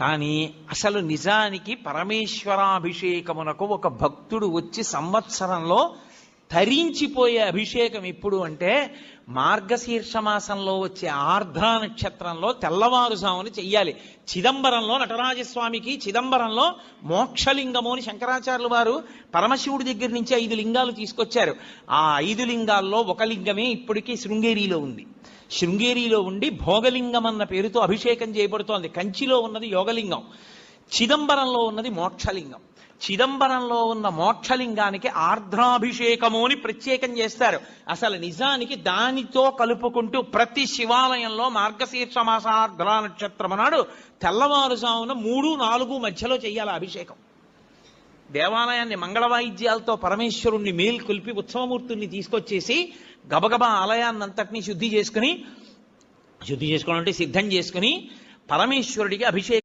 కానీ అసలు నిజానికి పరమేశ్వరాభిషేకమునకు ఒక భక్తుడు వచ్చి సంవత్సరంలో తరించిపోయే అభిషేకం ఎప్పుడు అంటే మార్గశీర్ష మాసంలో వచ్చే ఆర్ద్ర నక్షత్రంలో తెల్లవారుజామున చెయ్యాలి. చిదంబరంలో నటరాజస్వామికి చిదంబరంలో మోక్షలింగము అని శంకరాచార్యులు వారు పరమశివుడి దగ్గర నుంచి 5 లింగాలు తీసుకొచ్చారు. ఆ 5 లింగాల్లో ఒక లింగమే ఇప్పటికీ శృంగేరిలో ఉంది. శృంగేరిలో ఉండి భోగలింగం అన్న పేరుతో అభిషేకం చేయబడుతోంది. కంచిలో ఉన్నది యోగలింగం, చిదంబరంలో ఉన్నది మోక్షలింగం. చిదంబరంలో ఉన్న మోక్షలింగానికి ఆర్ద్రాభిషేకము అని ప్రత్యేకం చేస్తారు. అసలు నిజానికి దానితో కలుపుకుంటూ ప్రతి శివాలయంలో మార్గశీర్ష మాస ఆర్ద్ర నక్షత్రం నాడు తెల్లవారుజామున 3-4 మధ్యలో చెయ్యాలి అభిషేకం. దేవాలయాన్ని మంగళ వాయిద్యాలతో పరమేశ్వరుణ్ణి మేల్కొల్పి ఉత్సవమూర్తుల్ని తీసుకొచ్చేసి గబగబా ఆలయాన్నంతటినీ శుద్ధి చేసుకోవాలంటే సిద్ధం చేసుకుని పరమేశ్వరుడికి అభిషేకం